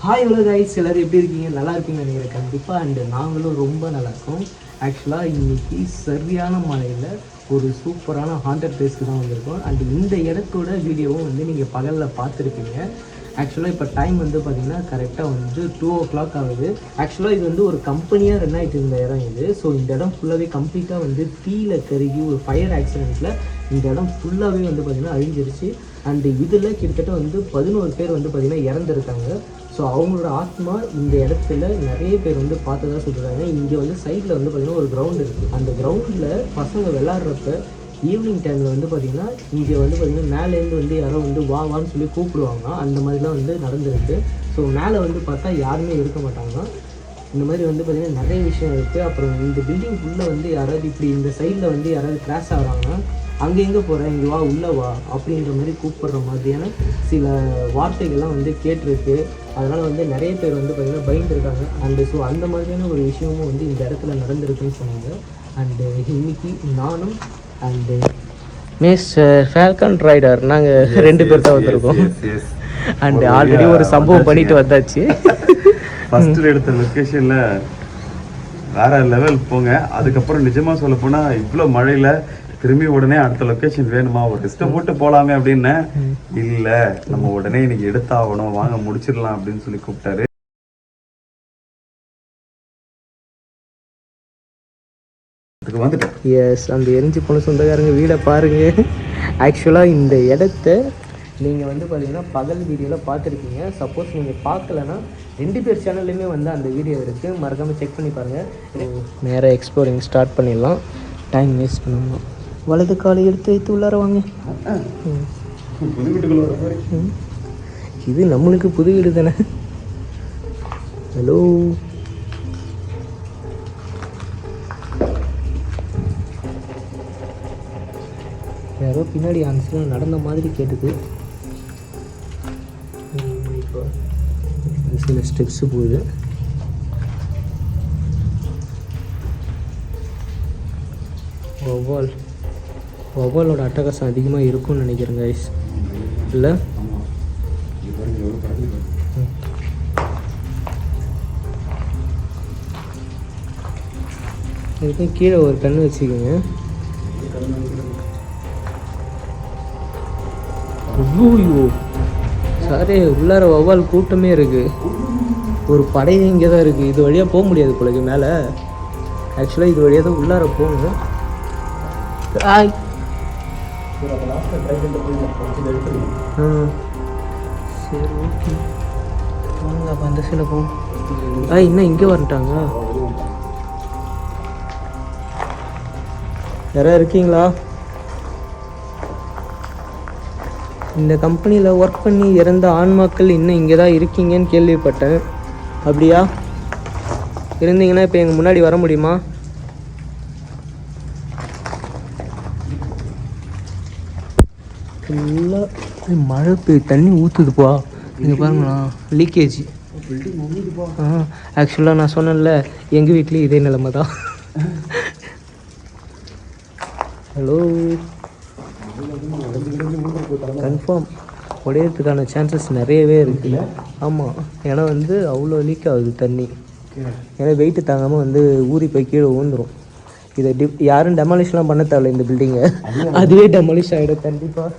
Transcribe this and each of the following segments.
Hi hello guys, எல்லோரும் எப்படி இருக்கீங்க? நல்லா இருக்கீங்கன்னு நினைக்கிறேன் கண்டிப்பாக. அண்டு நாங்களும் ரொம்ப நல்லா இருக்கோம். ஆக்சுவலாக இன்றைக்கி சரியான மழையில் ஒரு சூப்பரான ஹாண்டட் பிளேஸ்க்கு தான் வந்திருக்கோம். அண்டு இந்த இடத்தோட வீடியோவும் வந்து நீங்கள் பகலில் பார்த்துருப்பீங்க. ஆக்சுவலாக இப்போ டைம் வந்து பார்த்திங்கன்னா கரெக்டாக வந்து 2 o'clock ஆகுது. ஆக்சுவலாக இது வந்து ஒரு கம்பெனியாக ரன் ஆகிட்டு இருந்த இடம் இது. ஸோ இந்த இடம் ஃபுல்லாகவே கம்ப்ளீட்டாக வந்து தீயில கருகி ஒரு ஃபயர் ஆக்சிடெண்ட்டில் இந்த இடம் ஃபுல்லாகவே வந்து பார்த்திங்கன்னா அழிஞ்சிருச்சு. அண்டு இதில் கிட்டத்தட்ட வந்து 11 பேர் வந்து பார்த்திங்கன்னா இறந்துருக்காங்க. ஸோ அவங்களோட ஆத்மா இந்த இடத்துல நிறைய பேர் வந்து பார்த்ததா சொல்கிறாங்க. இங்கே வந்து சைடில் வந்து பார்த்திங்கன்னா ஒரு கிரவுண்ட் இருக்குது. அந்த கிரவுண்டில் பசங்க விளாட்றப்ப ஈவினிங் டைமில் வந்து பார்த்திங்கன்னா இங்கே வந்து பார்த்திங்கன்னா மேலேருந்து வந்து யாரோ வந்து வான்னு சொல்லி கூப்பிடுவாங்க. அந்த மாதிரிலாம் வந்து நடந்துருக்கு. ஸோ மேலே வந்து பார்த்தா யாருமே இருக்க மாட்டாங்க. இந்த மாதிரி வந்து பார்த்திங்கன்னா நிறைய விஷயம் இருக்குது. அப்புறம் இந்த பில்டிங் ஃபுல்லாக வந்து யாராவது இப்படி இந்த சைடில் வந்து யாராவது கிராஷ் ஆகிறாங்கன்னா அங்கே எங்கே போகிறேன், இங்கே வா, உள்ளே வா அப்படின்ற மாதிரி கூப்பிட்ற மாதிரியான சில வார்த்தைகள்லாம் வந்து கேட்டிருக்கு. அதனால் வந்து நிறைய பேர் வந்து பார்த்திங்கன்னா பயந்துருக்காங்க. அண்டு ஸோ அந்த மாதிரியான ஒரு விஷயமும் வந்து இந்த இடத்துல நடந்திருக்குன்னு சொன்னாங்க. அண்டு இன்னைக்கு நானும் அண்டு மிஸ் ஃபால்கன் ரைடர் நாங்கள் 2 பேர் தான் வந்திருக்கோம். அண்டு ஆல்ரெடி ஒரு சம்பவம் பண்ணிட்டு வந்தாச்சு. ஃபஸ்ட்டு எடுத்த லொக்கேஷனில் வேற லெவல் போங்க. அதுக்கப்புறம் நிஜமாக சொல்ல போனால் இவ்வளோ மழையில் திரும்பி உடனே அடுத்த லொக்கேஷன் வேணுமா, ஒரு டெஸ்ட்டை போட்டு போகலாமே அப்படின்னு, இல்லை நம்ம உடனே இன்னைக்கு எடுத்தாகணும், வாங்க முடிச்சிடலாம் அப்படின்னு சொல்லி கூப்பிட்டாரு. வந்துட்டேன். எஸ், அந்த எரிஞ்சு போன சொந்தக்காரங்க வீடை பாருங்க. ஆக்சுவலாக இந்த இடத்த நீங்கள் வந்து பார்த்தீங்கன்னா பகல் வீடியோவில் பார்த்துருக்கீங்க. சப்போஸ் நீங்கள் பார்க்கலன்னா 2 பேர் சேனல்லையுமே வந்து அந்த வீடியோ இருக்குது, மறக்காமல் செக் பண்ணி பாருங்கள். நேராக எக்ஸ்ப்ளோரிங் ஸ்டார்ட் பண்ணிடலாம், டைம் வேஸ்ட் பண்ணணும். வலது காலை எடுத்து வைத்து உள்ளார வாங்க. இது நம்மளுக்கு புது வீடு தானே. ஹலோ, யாரோ பின்னாடி ஆன்சர் நடந்த மாதிரி கேட்டுது. இப்போ சில ஸ்டெப்ஸு போகுது. வவ்வாலோட அட்டகாசம் அதிகமாக இருக்கும்னு நினைக்கிறேன் கைஸ், இல்லை? இதுக்கும் கீழே ஒரு கண்ணு வச்சுக்கோங்க. ஐயோ சாரே, உள்ளார வவ்வால் கூட்டமே இருக்குது. ஒரு படையே இங்கே தான் இருக்குது. இது வழியாக போக முடியாது பிள்ளைக்கு மேலே. ஆக்சுவலாக இது வழியாக தான் உள்ளார போகணும். சரி, ஓகே வாங்க அப்போ அந்த சைடில் போவோம். இன்னும் இங்கே வந்துட்டாங்க. யாராவது இருக்கீங்களா? இந்த கம்பெனியில் ஒர்க் பண்ணி இறந்த ஆண்மாக்கள் இன்னும் இங்கே தான் இருக்கீங்கன்னு கேள்விப்பட்டேன். அப்படியா? இருந்தீங்கன்னா இப்போ எங்கள் முன்னாடி வர முடியுமா? ஃபுல்லாக மழை தண்ணி ஊற்றுதுப்பா. இங்கே பாருங்களா, லீக்கேஜ். ஆக்சுவலாக நான் சொன்னேன்ல, எங்கள் வீட்லேயும் இதே நிலைமை தான். ஹலோ, கன்ஃபார்ம் உடையறதுக்கான சான்சஸ் நிறையவே இருக்குது. ஆமாம், ஏன்னா வந்து அவ்வளோ லீக் ஆகுது தண்ணி. ஏன்னா வெயிட்டு தாங்காமல் வந்து ஊறி போய் கீழே ஊந்துடும். இதை யாரும் டெமாலிஷ்லாம் பண்ண தேவையில்ல இந்த பில்டிங்கை, அதுவே டெமாலிஷ் ஆகிடும் கண்டிப்பாக.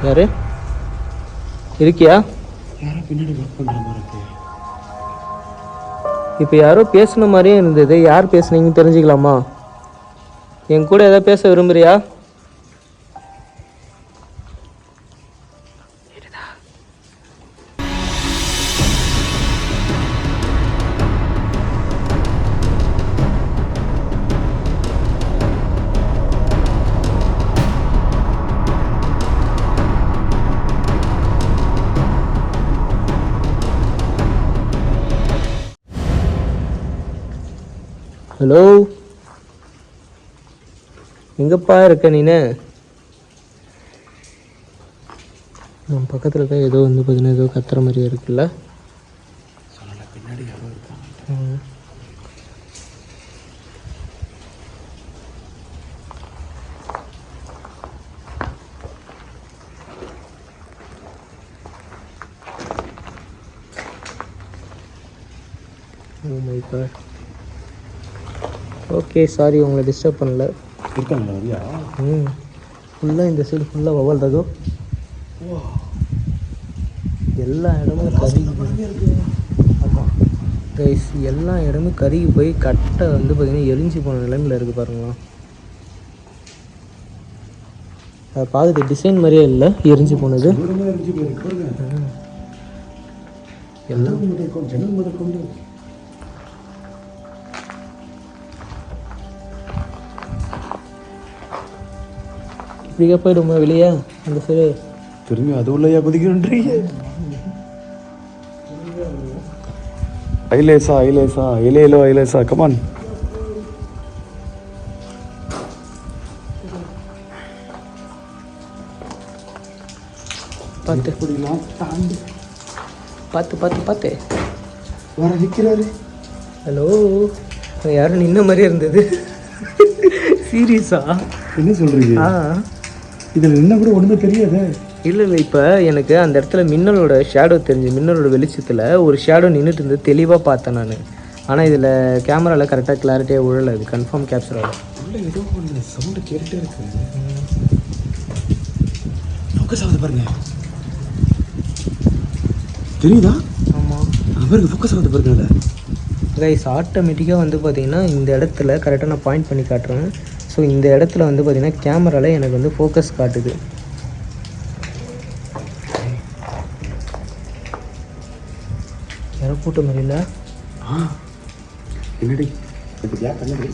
யாரு இருக்கியா? இப்போ யாரோ பேசுன மாதிரியே இருந்தது. யார் பேசுனீங்கன்னு தெரிஞ்சுக்கலாமா? என் கூட ஏதாவது பேச விரும்புறியா? ஹலோ, எங்கப்பா இருக்க நீனு? நம்ம பக்கத்தில் தான் ஏதோ வந்து பார்த்தீங்கன்னா ஏதோ கத்துற மாதிரியே இருக்குல்ல. பின்னாடி யாரோ இருக்காங்க. Oh my god. Okay sorry உங்களை டிஸ்டர்ப் பண்ணல. இருக்காங்களா ஐயா? ஃபுல்லாக இந்த சைடு ஃபுல்லாக வவல் ரகம். எல்லா இடமும் கருகி. ஆமாம் கைஸ், எல்லா இடமும் கருகி போய் கட்டை வந்து பார்த்திங்கன்னா எரிஞ்சு போன நிலைமையில் இருக்குது பாருங்களா. அதை பார்க்குறது டிசைன் மாதிரியே இல்லை, எரிஞ்சு போனது எல்லாம். ஜன்னல் முதல் கொண்டு இப்படியே போயிடுமா வெளியே அந்த சைடு? திரும்பி அது உள்ளயா குதிக்கிறீங்க? ஐலேசா ஐலேசா ஐலேலோ ஐலேசா கமான். பார்த்து பார்த்து பார்த்து பார்த்து வர நிற்கிறாரு. ஹலோ, யாரும் நின்ன மாதிரியே இருந்தது. சீரியஸா? என்ன சொல்றீங்க? இதில் என்ன கூட ஒன்றுமே தெரியாது. இல்லை இல்லை, இப்போ எனக்கு அந்த இடத்துல மின்னலோட ஷேடோ தெரிஞ்சு, மின்னலோட வெளிச்சத்தில் ஒரு ஷேடோ நின்றுட்டு இருந்தது, தெளிவாக பார்த்தேன் நான். ஆனால் இதில் கேமராவில் கரெக்டாக கிளாரிட்டியாக உழலை, அது கன்ஃபார்ம் கேப்சர் ஆகும். உள்ள ஏதோ ஒன்று சவுண்டு கேட்டுட்டே இருக்கு. ஃபோக்கஸ் ஆகுது பாருங்க, தெரியுதா? ஆமாம், அவருக்கு ஃபோக்கஸ் ஆகுது பாருங்க. அதை கைஸ் ஆட்டோமேட்டிக்காக வந்து பார்த்திங்கன்னா இந்த இடத்துல கரெக்டாக நான் பாயிண்ட் பண்ணி காட்டுறேன். ஸோ இந்த இடத்துல வந்து பார்த்திங்கன்னா கேமராவில் எனக்கு வந்து ஃபோக்கஸ் காட்டுது. யாரும் கூட்ட மாதிரி இல்லை. என்னடி இப்போ கேப் என்னடி?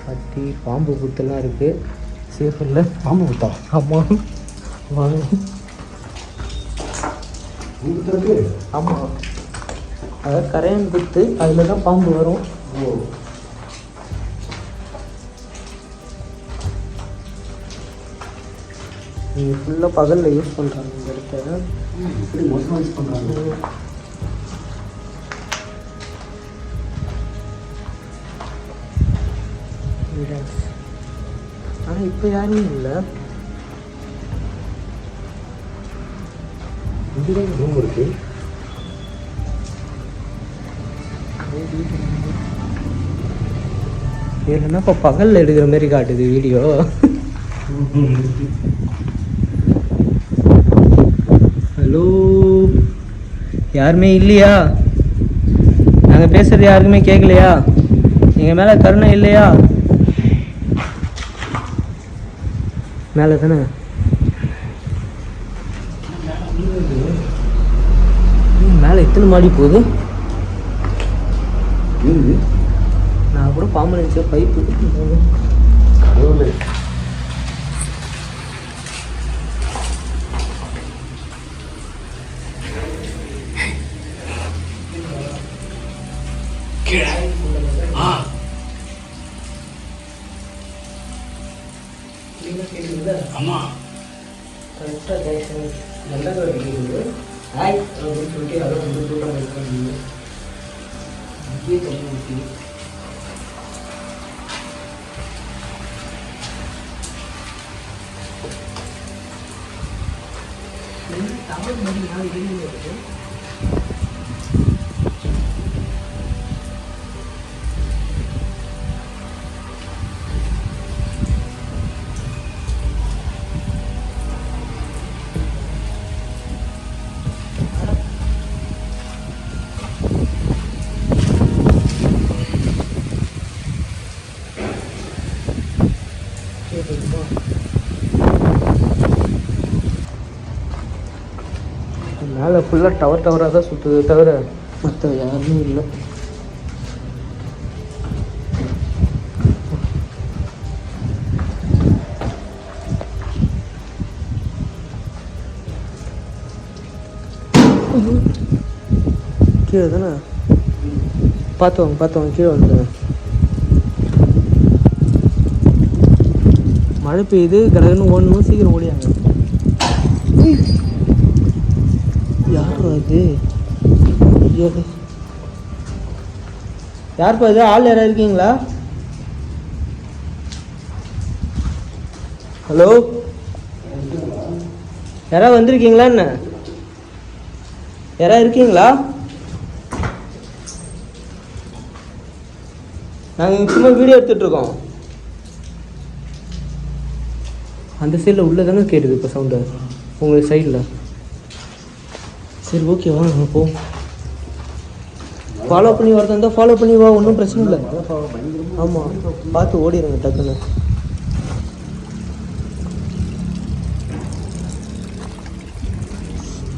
கத்தி பாம்பு புத்தெல்லாம் இருக்குது, சேஃப் இல்லை. பாம்பு புத்தா? ஆமாம் வாங்க. ஆமாம், அதாவது கரையான் புத்து, அதில் தான் பாம்பு வரும். நீங்கள் ஃபுல்லாக பகலில் யூஸ் பண்ணுறாங்க இந்த இடத்த. இப்படி மோசமாக யூஸ் பண்ணுறாங்க. ஆனால் இப்போ யாருமே இல்லை. இதுதான் ரூம் இருக்கு. இல்லைன்னா இப்போ பகலில் எடுக்கிற மாதிரி காட்டுது வீடியோ. ஹலோ, யாருமே இல்லையா? நாங்கள் பேசுகிறது யாருக்குமே கேட்கலையா? எங்கள் மேலே கருணை இல்லையா? மேலே தானே? மேலே எத்தனை மாடி போகுது? நான் கூட பாம்பு நினச்ச பைப்பு. ஆமாம், கரெக்டாக நல்லா கேட்குது. ஹாய் அப்படின்னு சொல்லிட்டு அதை வந்து தூக்கம் இருக்காங்க. இங்கே தண்ணி ஊற்றி தமிழ் மொழி யார் வெளியே வருது? மேலே ஃபுல்லாக டவராக தான் சுற்றுது தவிர மற்ற யாருமே இல்லை. கீழே தானே? பார்த்தவங்க கீழே வந்துடுங்க. மழை பெய்யுது, கடகன்னு ஓடணும், சீக்கிரம் ஓடியாங்க. யார் அது? யாருப்பா இது? ஆள் யாராவது இருக்கீங்களா? ஹலோ, யாராவது வந்திருக்கீங்களா என்ன? யாராவது இருக்கீங்களா? நாங்கள் சும்மா வீடியோ எடுத்துகிட்ருக்கோம். அந்த சைடில் உள்ளே தானே கேட்டுது இப்போ சவுண்டு உங்கள் சைடில். சரி ஓகே வா நம்ம போ. ஃபாலோ பண்ணி வரதா இருந்தால் ஃபாலோ பண்ணி வா, ஒன்றும் பிரச்சனை இல்லை. ஆமாம், பார்த்து ஓடிடுங்க டக்குன்னு.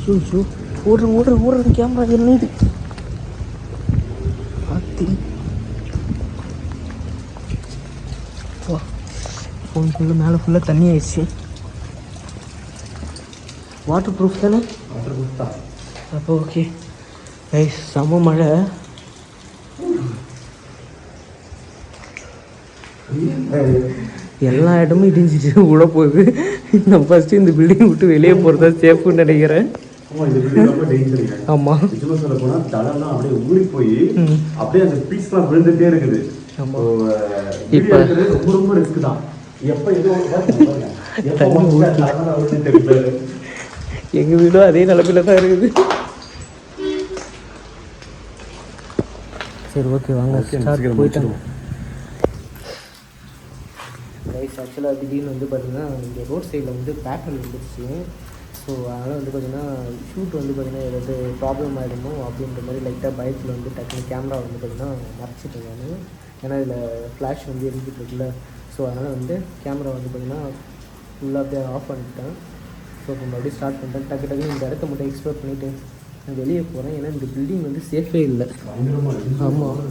ஷூ ஓடுறது கேமரா என்னது பார்த்து. வா, ஃபோன் ஃபுல்லாக மேலே ஃபுல்லாக தண்ணி ஆயிடுச்சு. வாட்டர் ப்ரூஃப் தானே? வாட்டர் ப்ரூஃப் தான். அப்போ ஓகே. செம மழை. எல்லா இடமும் இடிஞ்சிட்டு உள்ள போகுது. நான் ஃபஸ்ட்டு இந்த பில்டிங் விட்டு வெளியே போகிறதா சேஃப்னு நினைக்கிறேன். ஆமாம், சொல்ல போனால் தடம்லாம் அப்படியே ஊறி போய் அப்படியே அந்த பீஸ்லாம் விழுந்துட்டே இருக்குது. இப்போ ரொம்ப ரிஸ்க் தான். எப்போ எங்கள் வீடும் அதே நிலமையில தான் இருக்குது. சரி ஓகே வாங்க போயிட்டாங்க. ரைஸ் ஆக்சுவலாக திடீர்னு வந்து பார்த்திங்கன்னா இந்த ரோட் சைடில் வந்து பேட்டர்ன் வந்துருச்சு. ஸோ அதனால் வந்து பார்த்திங்கன்னா ஷூட் வந்து பார்த்திங்கன்னா ஏதாவது ப்ராப்ளம் ஆகிடுமோ அப்படின்ற மாதிரி லைட்டாக பைக்கில் வந்து டக்குனு கேமரா வந்து பார்த்திங்கன்னா மறைச்சிட்டேன் நான். ஏன்னா இதில் ஃப்ளாஷ் வந்து எரிஞ்சிட்டு இருக்குல்ல. ஸோ அதனால் வந்து கேமரா வந்து பார்த்திங்கன்னா ஃபுல்லாக அப்படியே ஆஃப் பண்ணிட்டேன். ஸோ இப்போ மறுபடியும் ஸ்டார்ட் பண்ணிட்டேன். டக்குன்னு இந்த இடத்த மட்டும் எக்ஸ்ப்ளோர் பண்ணிவிட்டு நான் வெளியே போகிறேன். ஏன்னா இந்த பில்டிங் வந்து சேஃபே இல்லை. ஆமாம்,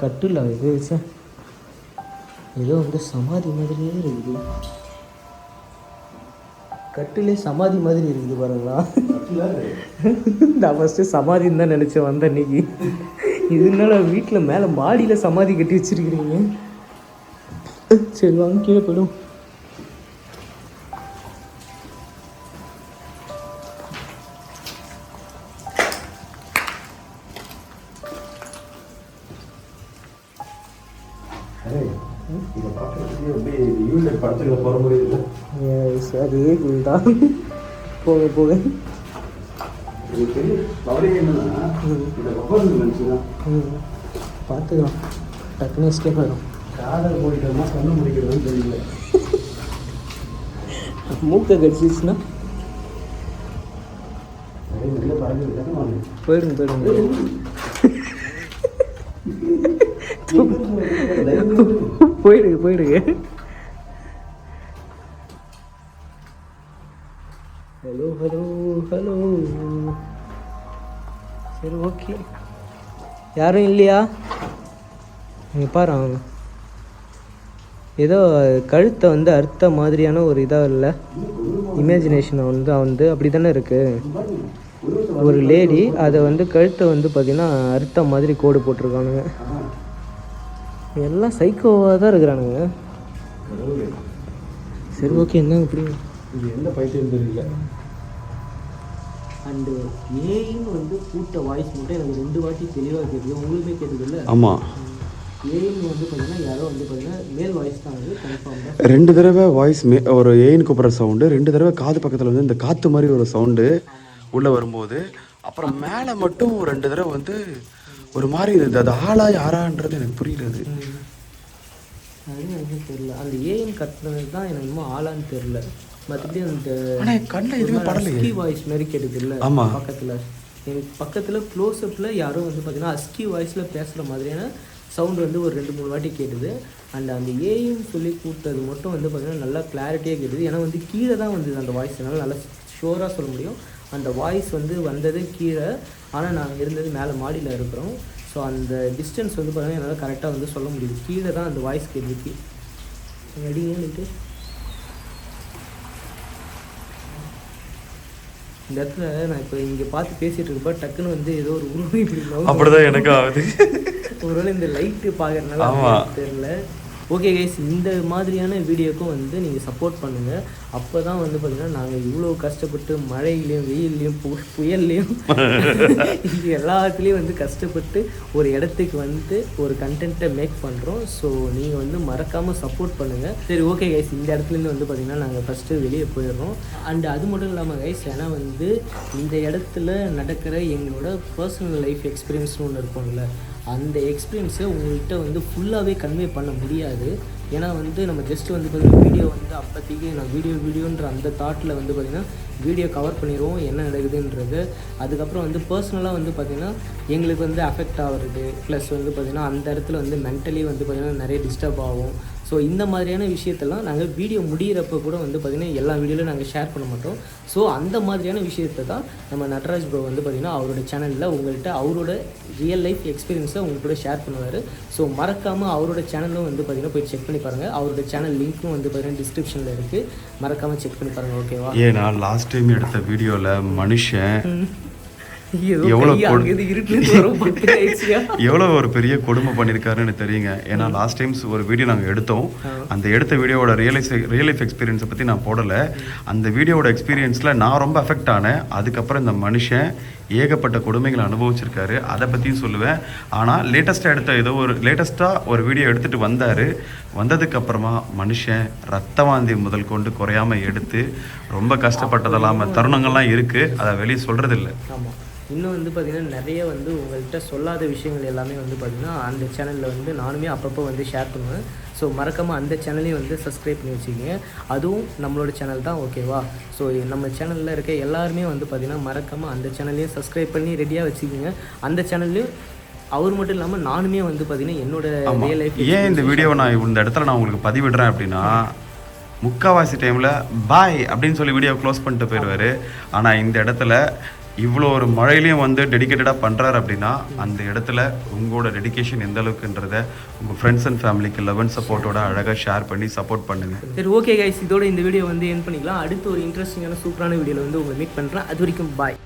கட்டில் இது ஏதோ வந்து சமாதி மாதிரியே இருக்குது. கட்டிலே சமாதி மாதிரி இருக்குது பாருங்களா. நான் ஃபஸ்ட்டு சமாதின்னு தான் நினச்சேன் வந்த அன்னைக்கு. இதனால வீட்டில் மேலே மாடியில் சமாதி கட்டி வச்சுருக்கிறீங்க. சரி வாங்க கீழே போயிடும். படத்துக்கு போகிற மாதிரி இல்லை. அதே ஃபுல் தான். போக போக பார்த்துக்கலாம். டக்குனு எஸ்கேப் ஆகிடும். காதல் போயிட்டோம்னா கண்ணு முடிக்கிறதுன்னு தெரியல. மூக்கை கடிச்சிச்சுன்னா போயிடுங்க. போயிடுங்க. ஹலோ. சரி ஓகே, யாரும் இல்லையா? நீங்கள் பாரு, ஏதோ கழுத்தை வந்து அறுத்த மாதிரியான ஒரு இதாக இல்லை, இமேஜினேஷனை வந்து அப்படி தானே இருக்குது. ஒரு லேடி அதை வந்து கழுத்தை வந்து பார்த்திங்கன்னா அறுத்த மாதிரி கோடு போட்டிருக்கானுங்க. எல்லாம் சைக்கோவாக தான் இருக்கிறானுங்க. சரி ஓகே, என்னங்க இப்படி இது எந்த பைத்தியம் தெரியல. அண்டு ஏன்னு வந்து கூட்ட வாய்ஸ் மட்டும் எனக்கு 2 வாட்டி தெளிவாக கேட்குது. உங்களுமே கேட்குது இல்லை? ஆமாம், ஏன்னு வந்து பார்த்தீங்கன்னா யாரோ வந்து பார்த்தீங்கன்னா மேல் வாய்ஸ் தான் வந்து கன்ஃபார்ம் தான். 2 தடவை வாய்ஸ் ஒரு ஏன்னு கூப்பிட்ற சவுண்டு, 2 தடவை காது பக்கத்தில் வந்து இந்த காற்று மாதிரி ஒரு சவுண்டு உள்ளே வரும்போது, அப்புறம் மேலே மட்டும் 2 தடவை வந்து ஒரு மாதிரி இருந்தது. அது ஆளா யாரான்றது எனக்கு புரியல. அது எனக்கு தெரியல. அந்த ஏஎன் கத்துனது தான் எனக்கு இன்னும் ஆளான்னு தெரியல. மற்றபடி அந்த கண்ணில் எதுவுமே படலையே. அஸ்கி வாய்ஸ் மாதிரி கேட்டது இல்லை? ஆமாம், பக்கத்தில் எனக்கு பக்கத்தில் க்ளோஸ்அப்பில் யாரோ வந்து பார்த்தீங்கன்னா அஸ்கி வாய்ஸில் பேசுகிற மாதிரியான சவுண்டு வந்து ஒரு 2-3 வாட்டி கேட்டுது. அண்ட் அந்த ஏன்னு சொல்லி கூப்பிட்டது மட்டும் வந்து பார்த்திங்கன்னா நல்லா கிளாரிட்டியாக கேட்டுது. ஏன்னா வந்து கீழே தான் வந்தது அந்த வாய்ஸ், என்னால் நல்லா ஷோராக சொல்ல முடியும். அந்த வாய்ஸ் வந்து வந்தது கீழே, ஆனால் நாங்கள் இருந்தது மேலே மாடியில் இருக்கிறோம். ஸோ அந்த டிஸ்டன்ஸ் வந்து பார்த்தீங்கன்னா என்னால் கரெக்டாக வந்து சொல்ல முடியுது. கீழே தான் அந்த வாய்ஸ் கேட்டுருக்கு. அடிங்கன்னுட்டு இந்த இடத்துல நான் இப்போ இங்கே பார்த்து பேசிகிட்டு இருக்கப்போ டக்குன்னு வந்து ஏதோ ஒரு உருவம் இப்படி அப்படிதான் எனக்கு ஆகுது. ஒருவேளை இந்த லைட்டு பார்க்கறதுனால தெரியல. ஓகே கைஸ், இந்த மாதிரியான வீடியோக்கும் வந்து நீங்கள் சப்போர்ட் பண்ணுங்கள். அப்போ தான் வந்து பார்த்திங்கன்னா நாங்கள் இவ்வளோ கஷ்டப்பட்டு மழையிலையும் வெயில்லையும் புயல்லையும் எல்லாத்துலேயும் வந்து கஷ்டப்பட்டு ஒரு இடத்துக்கு வந்து ஒரு கண்டென்ட்டை மேக் பண்ணுறோம். ஸோ நீங்கள் வந்து மறக்காமல் சப்போர்ட் பண்ணுங்கள். சரி ஓகே கைஸ், இந்த இடத்துலேருந்து வந்து பார்த்திங்கன்னா நாங்கள் ஃபஸ்ட்டு வெளியே போயிடுறோம். அண்ட் அது மட்டும் இல்லாமல் கைஸ், ஏன்னா வந்து இந்த இடத்துல நடக்கிற எங்களோட பர்சனல் லைஃப் எக்ஸ்பீரியன்ஸ்னு ஒன்று இருக்கும்ல, அந்த எக்ஸ்பீரியன்ஸை உங்கள்கிட்ட வந்து ஃபுல்லாகவே கன்வே பண்ண முடியாது. ஏன்னா வந்து நம்ம ஜஸ்ட் வந்து பார்த்திங்கன்னா வீடியோ வந்து அப்போதைக்கு நான் வீடியோன்ற அந்த தாட்டில் வந்து பார்த்திங்கன்னா வீடியோ கவர் பண்ணிடுவோம் என்ன நடக்குதுன்றது. அதுக்கப்புறம் வந்து பர்சனலாக வந்து பார்த்திங்கன்னா எங்களுக்கு வந்து அஃபெக்ட் ஆகிறது, ப்ளஸ் வந்து பார்த்திங்கன்னா அந்த இடத்துல வந்து மென்டலி வந்து பார்த்திங்கன்னா நிறைய டிஸ்டர்ப் ஆகும். ஸோ இந்த மாதிரியான விஷயத்தெல்லாம் நாங்கள் வீடியோ முடிகிறப்ப கூட வந்து பார்த்திங்கன்னா எல்லா வீடியோலையும் நாங்கள் ஷேர் பண்ண மாட்டோம். ஸோ அந்த மாதிரியான விஷயத்தை தான் நம்ம நட்ராஜ் ப்ரோ வந்து பார்த்திங்கன்னா அவரோட சேனலில் உங்கள்கிட்ட அவரோட ரியல் லைஃப் எக்ஸ்பீரியன்ஸை உங்கள்கிட்ட ஷேர் பண்ணுவார். ஸோ மறக்காமல் அவரோட சேனலும் வந்து பார்த்திங்கன்னா போய் செக் பண்ணி பாருங்கள். அவரோட சேனல் லிங்க்கும் வந்து பார்த்திங்கன்னா டிஸ்கிரிப்ஷனில் இருக்குது, மறக்காமல் செக் பண்ணி பாருங்கள். ஓகேவா? ஏன்னா லாஸ்ட் டைம் எடுத்த வீடியோவில் மனுஷன் எவ்வளோ ஒரு பெரிய கொடுமை பண்ணியிருக்காருன்னு தெரியுங்க. ஏன்னா லாஸ்ட் டைம்ஸ் ஒரு வீடியோ நாங்கள் எடுத்தோம். அந்த எடுத்த வீடியோவோட ரியல் லைஃப் எக்ஸ்பீரியன்ஸை பற்றி நான் போடலை. அந்த வீடியோவோட எக்ஸ்பீரியன்ஸில் நான் ரொம்ப அஃபெக்ட் ஆனேன். அதுக்கப்புறம் இந்த மனுஷன் ஏகப்பட்ட கொடுமைகளை அனுபவிச்சிருக்காரு, அதை பற்றியும் சொல்லுவேன். ஆனால் லேட்டஸ்ட்டாக ஒரு வீடியோ எடுத்துகிட்டு வந்ததுக்கப்புறமா மனுஷன் ரத்த வாந்தி முதல் கொண்டு குறையாமல் எடுத்து ரொம்ப கஷ்டப்பட்டதெல்லாம் தருணங்கள்லாம் இருக்குது. அதை வெளியே சொல்கிறதில்ல. ஆமாம், இன்னும் வந்து பார்த்திங்கன்னா நிறைய வந்து உங்கள்கிட்ட சொல்லாத விஷயங்கள் எல்லாமே வந்து பார்த்திங்கன்னா அந்த சேனலில் வந்து நானுமே அப்பப்போ வந்து ஷேர் பண்ணுவேன். ஸோ மறக்காமல் அந்த சேனலையும் வந்து சப்ஸ்கிரைப் பண்ணி வச்சுக்கிங்க. அதுவும் நம்மளோட சேனல் தான், ஓகேவா? ஸோ நம்ம சேனலில் இருக்க எல்லாருமே வந்து பார்த்திங்கன்னா மறக்காமல் அந்த சேனலையும் சப்ஸ்கிரைப் பண்ணி ரெடியாக வச்சுக்கிங்க. அந்த சேனல்லையும் அவர் மட்டும் இல்லாமல் நானுமே வந்து பார்த்திங்கன்னா என்னோட ரியல் லைஃப் ஏன் இந்த வீடியோவை நான் இந்த இடத்துல நான் உங்களுக்கு பதிவிடுறேன் அப்படின்னா, முக்கால்வாசி டைமில் பாய் அப்படின்னு சொல்லி வீடியோ க்ளோஸ் பண்ணிட்டு போயிடுவார். ஆனால் இந்த இடத்துல இவ்வளோ ஒரு மழையிலையும் வந்து டெடிக்கேட்டடாக பண்ணுறாரு அப்படின்னா அந்த இடத்துல உங்களோட டெடிக்கேஷன் எந்த அளவுக்குன்றதை உங்கள் ஃப்ரெண்ட்ஸ் அண்ட் ஃபேமிலிக்கு லவ் அண்ட் சப்போர்ட்டோட அழகாக ஷேர் பண்ணி சப்போர்ட் பண்ணுங்கள். சரி ஓகே கைஸ், இதோட இந்த வீடியோ வந்து என் பண்ணிக்கலாம். அடுத்து ஒரு இன்ட்ரெஸ்டிங்கான சூப்பரான வீடியோவில் வந்து உங்களை மீட் பண்ணுறேன். அது வரைக்கும் பாய்.